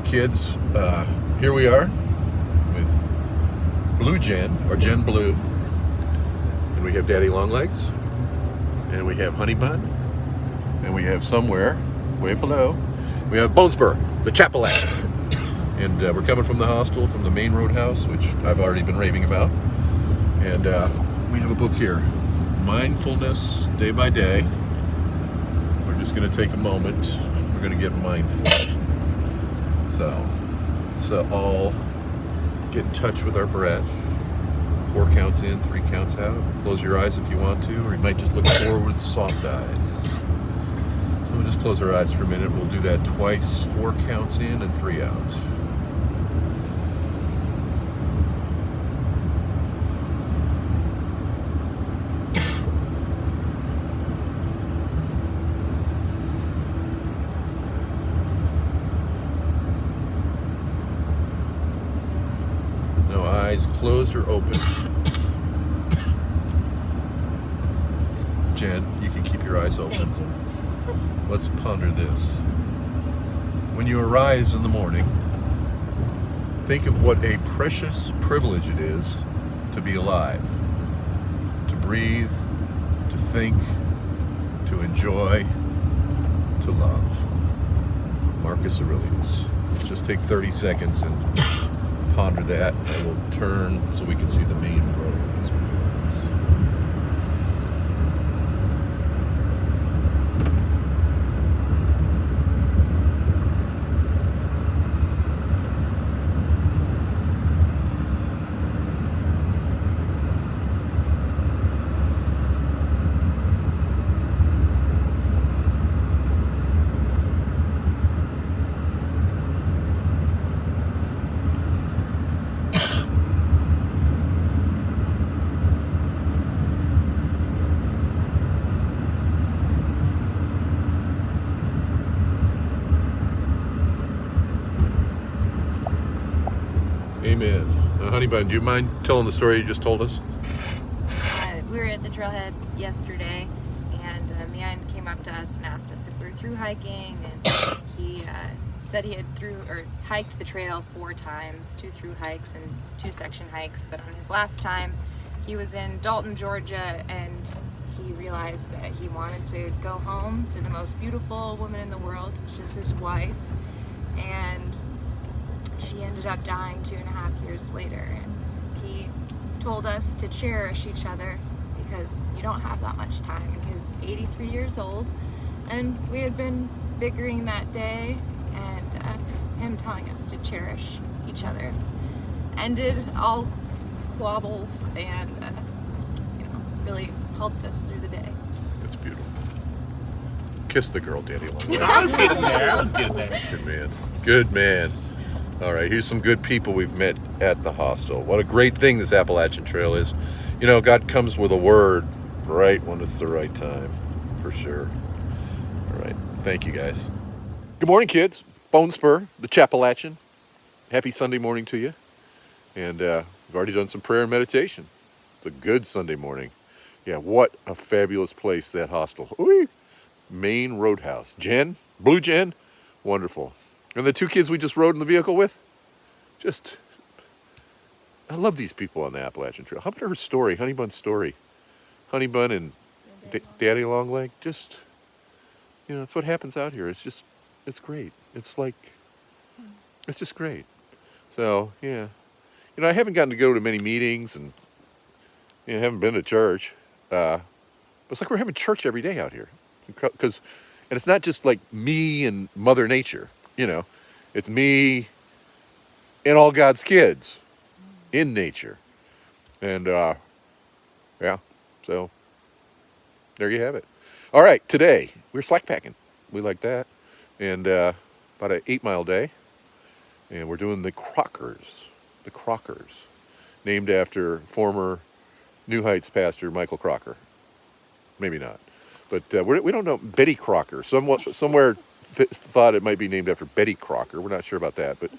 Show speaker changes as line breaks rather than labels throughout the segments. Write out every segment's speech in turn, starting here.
kids. Here we are with Blue Jen, or Jen Blue. And we have Daddy Longlegs. And we have Honey Bun. And we have somewhere, wave hello, we have Bonespur, the Appalachian. And we're coming from the hostel, from the main roadhouse, which I've already been raving about. And we have a book here, Mindfulness Day by Day. We're just going to take a moment. We're going to get mindful. So all get in touch with our breath. 4 counts in, 3 counts out. Close your eyes if you want to, or you might just look forward with soft eyes. So we'll just close our eyes for a minute. We'll do that twice, 4 counts in and 3 out. Eyes closed or open. Jen, you can keep your eyes open.
Thank you.
Let's ponder this. When you arise in the morning, think of what a precious privilege it is to be alive, to breathe, to think, to enjoy, to love. Marcus Aurelius. Let's just take 30 seconds and ponder that, and we'll turn so we can see the main road as we do this. Amen. Honey Bun, do you mind telling the story you just told us?
We were at the trailhead yesterday, and a man came up to us and asked us if we were through hiking, and he said he had hiked the trail 4 times, 2 through hikes and 2 section hikes, but on his last time he was in Dalton, Georgia, and he realized that he wanted to go home to the most beautiful woman in the world, which is his wife, and she ended up dying 2.5 years later. And he told us to cherish each other because you don't have that much time. And he was 83 years old, and we had been bickering that day, and him telling us to cherish each other ended all quabbles and really helped us through the day.
That's beautiful. Kiss the girl, Daddy Longlegs.
I was getting there.
Good man. Good man. All right, here's some good people we've met at the hostel. What a great thing this Appalachian Trail is. You know, God comes with a word right when it's the right time, for sure. All right, thank you guys. Good morning, kids. Bonespur, the Appalachian. Happy Sunday morning to you. And we've already done some prayer and meditation. It's a good Sunday morning. Yeah, what a fabulous place, that hostel. Ooh, main roadhouse. Jen, Blue Jen, wonderful. And the 2 kids we just rode in the vehicle with, I love these people on the Appalachian Trail. How about her story, Honey Bun's story? Honey Bun and Daddy Longleg, it's what happens out here. It's great. It's just great. So, yeah. I haven't gotten to go to many meetings, and I haven't been to church. But it's like we're having church every day out here. And it's not just like me and Mother Nature. It's me and all God's kids in nature. And, yeah, so there you have it. All right, today we're slack packing. We like that. And about an 8-mile day. And we're doing the Crockers, named after former New Heights pastor Michael Crocker. Maybe not. But we don't know. Betty Crocker. Somewhere thought it might be named after Betty Crocker. We're not sure about that, but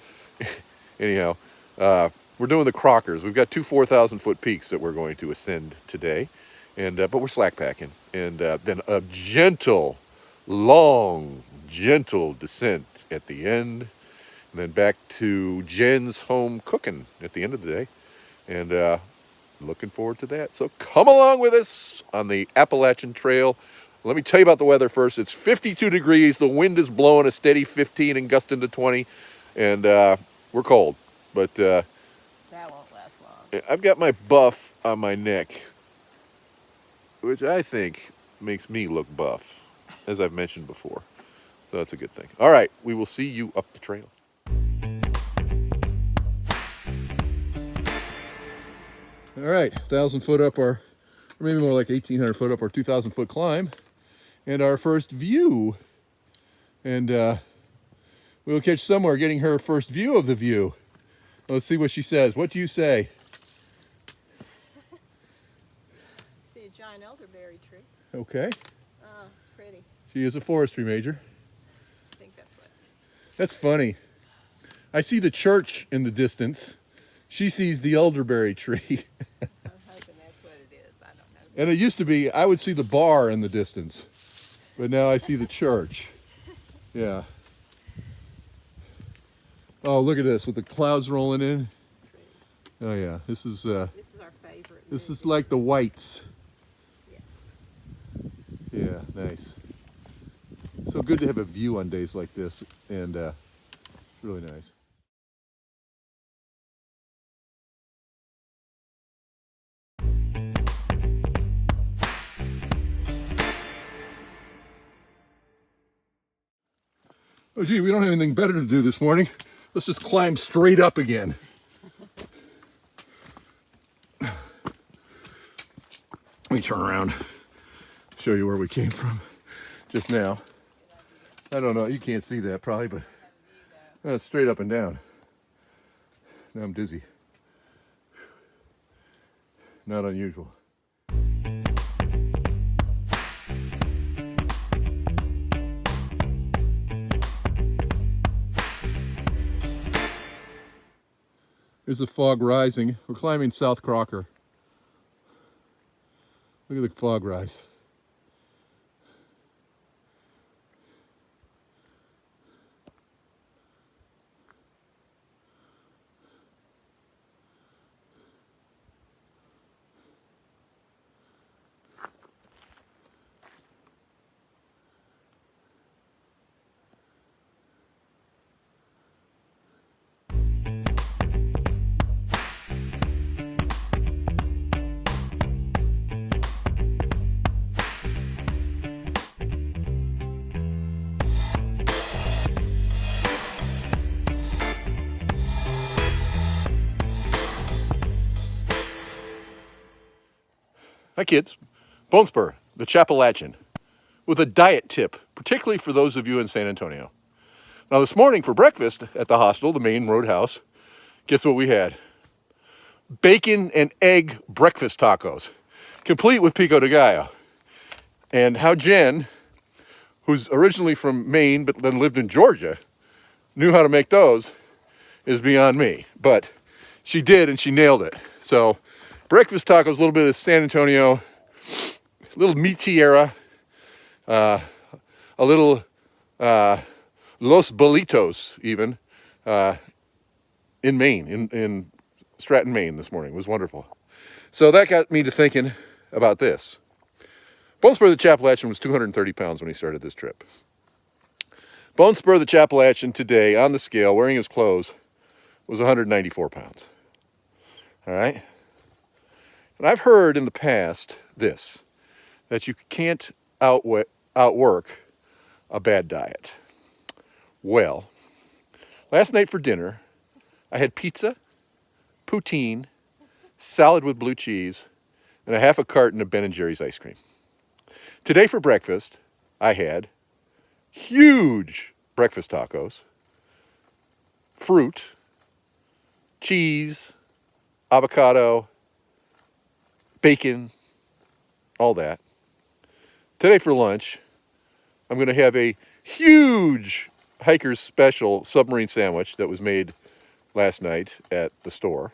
anyhow, we're doing the Crockers. We've got 2 4,000-foot peaks that we're going to ascend today, and but we're slack packing, and then a gentle, long, gentle descent at the end, and then back to Jen's home cooking at the end of the day. And looking forward to that. So come along with us on the Appalachian Trail. Let me tell you about the weather first. It's 52 degrees. The wind is blowing a steady 15 and gusting to 20. And we're cold. But
That won't last long.
I've got my buff on my neck, which I think makes me look buff, as I've mentioned before. So that's a good thing. All right, we will see you up the trail. All right, 1,000 foot up our, or maybe more like 1,800 foot up our 2,000 foot climb, and our first view. And we'll catch somewhere getting her first view of the view. Let's see what she says. What do you say?
See a giant elderberry tree.
Okay.
Oh, it's pretty.
She is a forestry major.
I think that's what.
That's funny. I see the church in the distance. She sees the elderberry tree.
I'm hoping that's what it is. I don't know.
And it used to be, I would see the bar in the distance. But now I see the church. Yeah. Oh, look at this with the clouds rolling in. Oh yeah, this is
This is our favorite.
this is like the whites.
Yes.
Yeah, nice. So good to have a view on days like this, and really nice. Oh gee, we don't have anything better to do this morning. Let's just climb straight up again. Let me turn around, show you where we came from just now. I don't know, you can't see that probably, but it's straight up and down. Now I'm dizzy. Not unusual. There's the fog rising. We're climbing South Crocker. Look at the fog rise. Hi kids, Bone Spur, the Appalachian, with a diet tip, particularly for those of you in San Antonio. Now this morning for breakfast at the hostel, the main roadhouse, guess what we had? Bacon and egg breakfast tacos, complete with pico de gallo. And how Jen, who's originally from Maine but then lived in Georgia, knew how to make those is beyond me. But she did, and she nailed it. So breakfast tacos, a little bit of San Antonio, a little meat tierra, a little Los Bolitos even, in Maine, in Stratton, Maine this morning. It was wonderful. So that got me to thinking about this. Bone Spur the Appalachian was 230 pounds when he started this trip. Bone Spur the Appalachian today on the scale, wearing his clothes, was 194 pounds. All right? And I've heard in the past this, that you can't outwork a bad diet. Well, last night for dinner, I had pizza, poutine, salad with blue cheese, and a half a carton of Ben & Jerry's ice cream. Today for breakfast, I had huge breakfast tacos, fruit, cheese, avocado, bacon, all that. Today for lunch, I'm going to have a huge Hiker's Special submarine sandwich that was made last night at the store.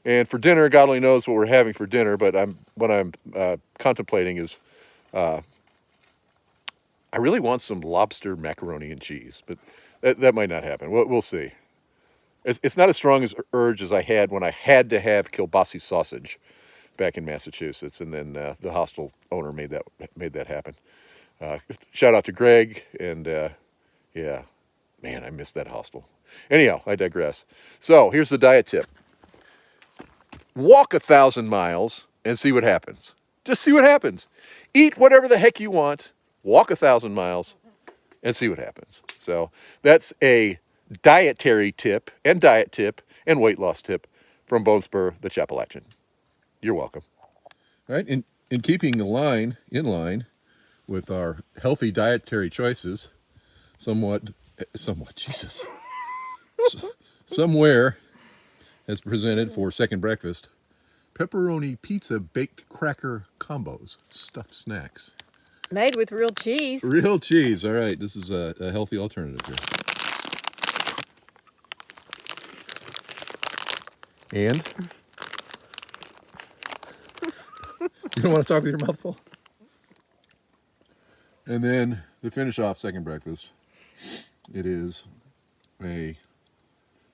And for dinner, God only knows what we're having for dinner, but what I'm contemplating is I really want some lobster macaroni and cheese, but that might not happen. We'll see. It's not as strong as urge as I had when I had to have kielbasa sausage back in Massachusetts, and then the hostel owner made that happen. Shout out to Greg, and yeah, man, I missed that hostel. Anyhow, I digress. So here's the diet tip: walk 1,000 miles and see what happens. Just see what happens. Eat whatever the heck you want. Walk 1,000 miles and see what happens. So that's a dietary tip and weight loss tip from Bone Spur, the Appalachian. You're welcome. All right, in keeping in line with our healthy dietary choices, Jesus, somewhere has presented for second breakfast pepperoni pizza baked cracker combos, stuffed snacks.
Made with real cheese.
Real cheese. All right, this is a healthy alternative here. And you don't want to talk with your mouth full? And then to finish off second breakfast, it is a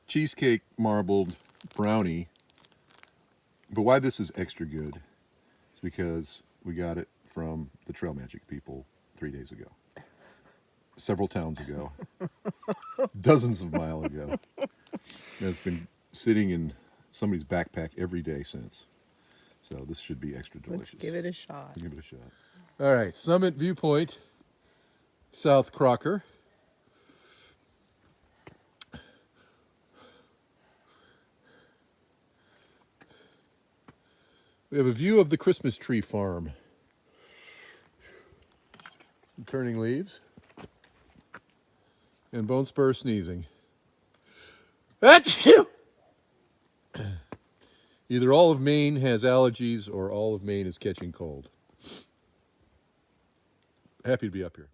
cheesecake marbled brownie. But why this is extra good is because we got it from the Trail Magic people 3 days ago. Several towns ago. Dozens of miles ago. And it's been sitting in somebody's backpack every day since. So this should be extra delicious.
Let's give it a shot.
Give it a shot. All right, Summit Viewpoint, South Crocker. We have a view of the Christmas tree farm. Some turning leaves. And Bone Spur sneezing. Achoo! Either all of Maine has allergies or all of Maine is catching cold. Happy to be up here.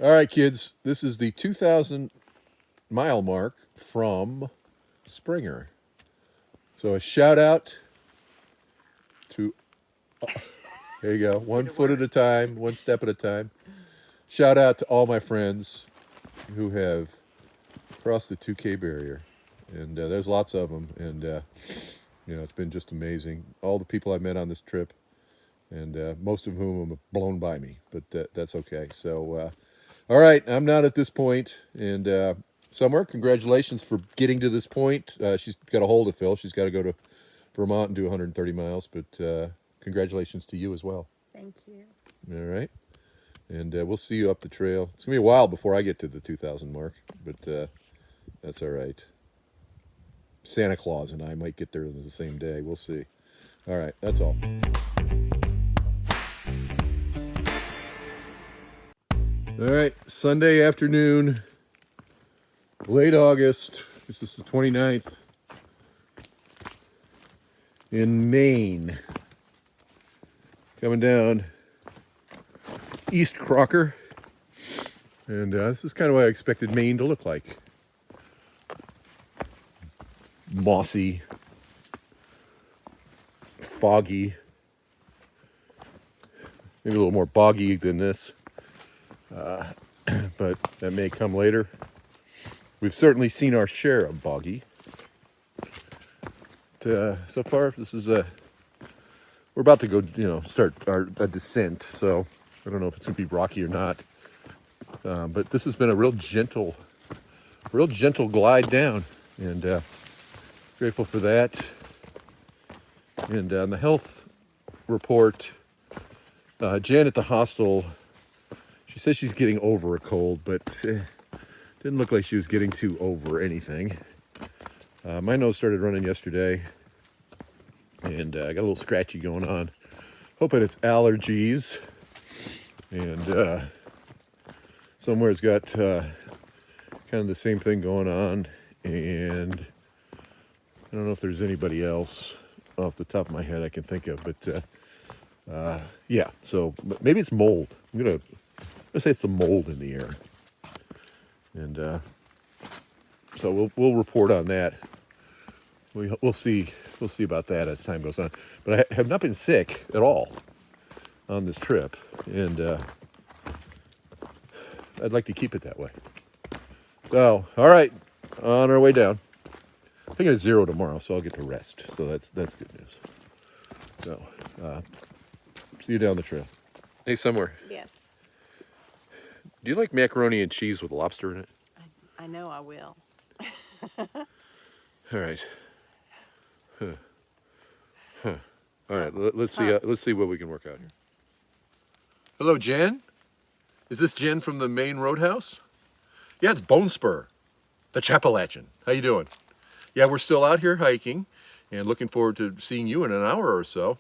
All right, kids, this is the 2,000 mile mark from Springer. So a shout out to, there you go, 1 foot at a time, 1 step at a time. Shout out to all my friends who have crossed the 2K barrier. And there's lots of them. And, it's been just amazing. All the people I've met on this trip, and most of whom have blown by me, but that's okay. So, all right, I'm not at this point, and Summer, congratulations for getting to this point. She's got a hold of Phil. She's got to go to Vermont and do 130 miles, but congratulations to you as well.
Thank you.
All right, and we'll see you up the trail. It's going to be a while before I get to the 2,000 mark, but that's all right. Santa Claus and I might get there the same day. We'll see. All right, that's all. All right, Sunday afternoon, late August. This is the 29th in Maine. Coming down East Crocker. And this is kind of what I expected Maine to look like. Mossy, foggy, maybe a little more boggy than this. But that may come later. We've certainly seen our share of boggy. But, so far, this is we're about to go, start a descent. So I don't know if it's going to be rocky or not. But this has been a real gentle glide down, and grateful for that. And on the health report, Jan at the hostel, she says she's getting over a cold, but didn't look like she was getting too over anything. My nose started running yesterday, and I got a little scratchy going on. Hoping it's allergies, and somewhere's got kind of the same thing going on, and I don't know if there's anybody else off the top of my head I can think of, but yeah, so maybe it's mold. I'm gonna say it's the mold in the air, and so we'll report on that we'll see about that as time goes on. But I have not been sick at all on this trip, and I'd like to keep it that way. So, all right, on our way down. I think it's 0 tomorrow, so I'll get to rest. So that's good news. So, see you down the trail. Hey, somewhere.
Yes,
Do you like macaroni and cheese with lobster in it?
I know I will.
All right. All right. Let's see. Let's see what we can work out here. Hello, Jen. Is this Jen from the Maine Roadhouse? Yeah, it's Bone Spur, the Appalachian. How you doing? Yeah, we're still out here hiking, and looking forward to seeing you in an hour or so.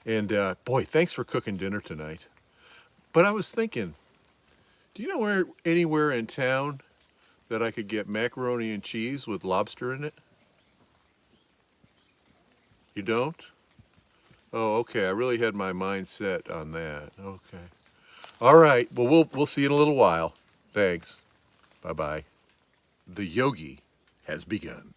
And boy, thanks for cooking dinner tonight. But I was thinking, do you know anywhere in town that I could get macaroni and cheese with lobster in it? You don't? Oh, okay. I really had my mind set on that. Okay. All right. Well, we'll see you in a little while. Thanks. Bye-bye. The yogi has begun.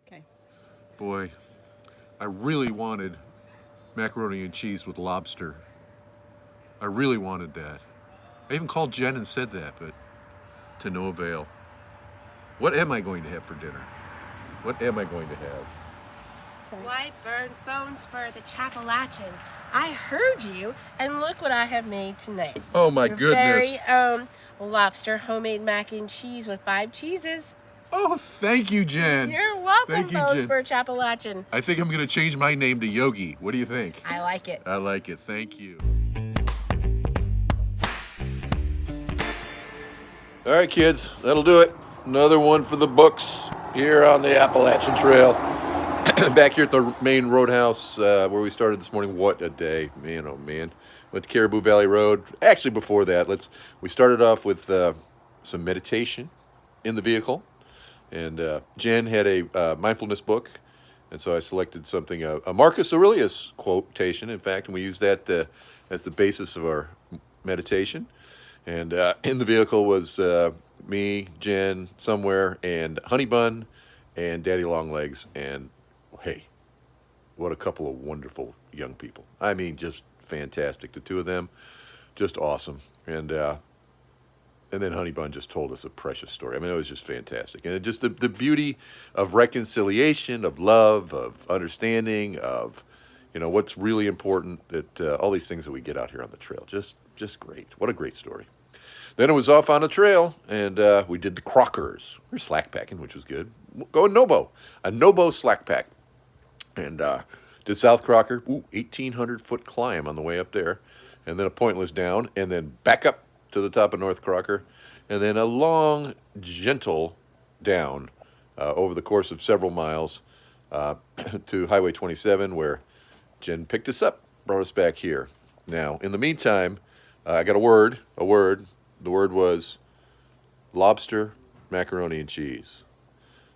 Okay.
Boy, I really wanted macaroni and cheese with lobster. I really wanted that. I even called Jen and said that, but to no avail. What am I going to have for dinner? What am I going to have?
White bone spur, the Appalachian. I heard you, and look what I have made tonight.
Oh my
Your
goodness.
Very lobster homemade mac and cheese with 5 cheeses.
Oh, thank you, Jen.
You're welcome,
Thank you,
bone
Jen.
spur Appalachian.
I think I'm going to change my name to Yogi. What do you think?
I like it.
I like it. Thank you. All right, kids, that'll do it. Another one for the books here on the Appalachian Trail. Back here at the Maine Roadhouse where we started this morning. What a day, man! Oh man, went to Caribou Valley Road. Actually, before that, we started off with some meditation in the vehicle, and Jen had a mindfulness book, and so I selected something a Marcus Aurelius quotation. In fact, and we used that as the basis of our meditation. And in the vehicle was me, Jen, somewhere, and Honey Bun, and Daddy Longlegs, and hey, what a couple of wonderful young people. I mean, just fantastic. The two of them, just awesome. And then Honey Bun just told us a precious story. I mean, it was just fantastic. And just the beauty of reconciliation, of love, of understanding, of, you know, what's really important, that all these things that we get out here on the trail. Just great. What a great story. Then it was off on the trail, and we did the Crockers. We were slack packing, which was good. Going Nobo, a Nobo slack pack. And did South Crocker, 1,800-foot climb on the way up there, and then a pointless down, and then back up to the top of North Crocker, and then a long, gentle down over the course of several miles to Highway 27, where Jen picked us up, brought us back here. Now, in the meantime, I got a word. The word was lobster, macaroni, and cheese.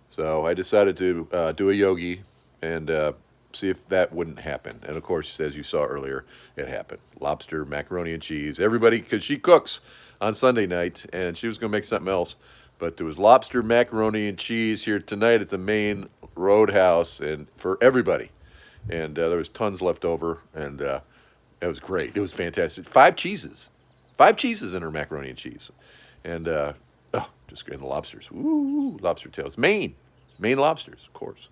So I decided to do a yogi and see if that wouldn't happen. And of course, as you saw earlier, it happened. Lobster, macaroni, and cheese. Everybody, because she cooks on Sunday night, and she was going to make something else. But there was lobster, macaroni, and cheese here tonight at the Maine Roadhouse, and for everybody. And there was tons left over, and it was great. It was fantastic. 5 cheeses. 5 cheeses in her macaroni and cheese. And, just great. And the lobsters. Ooh, lobster tails. Maine lobsters, of course.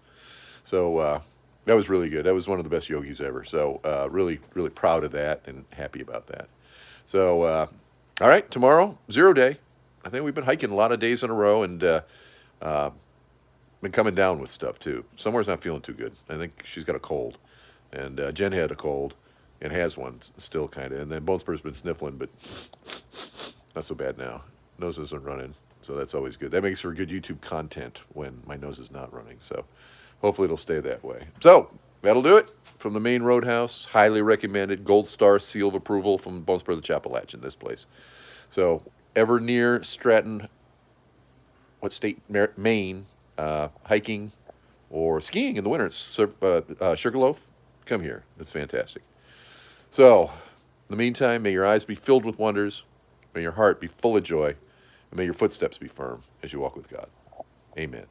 So that was really good. That was one of the best yogis ever. So really, really proud of that and happy about that. So, all right, tomorrow, 0 day. I think we've been hiking a lot of days in a row, and been coming down with stuff, too. Somewhere's not feeling too good. I think she's got a cold. And Jen had a cold. And has one still, kind of. And then Bone Spur's been sniffling, but not so bad now. Nose isn't running. So that's always good. That makes for good YouTube content when my nose is not running. So hopefully it'll stay that way. So that'll do it from the Maine Roadhouse. Highly recommended. Gold star seal of approval from Bone Spur the Appalachian, this place. So ever near Stratton, what state? Maine, hiking or skiing in the winter. It's Sugarloaf. Come here. It's fantastic. So in the meantime, may your eyes be filled with wonders. May your heart be full of joy. And may your footsteps be firm as you walk with God. Amen.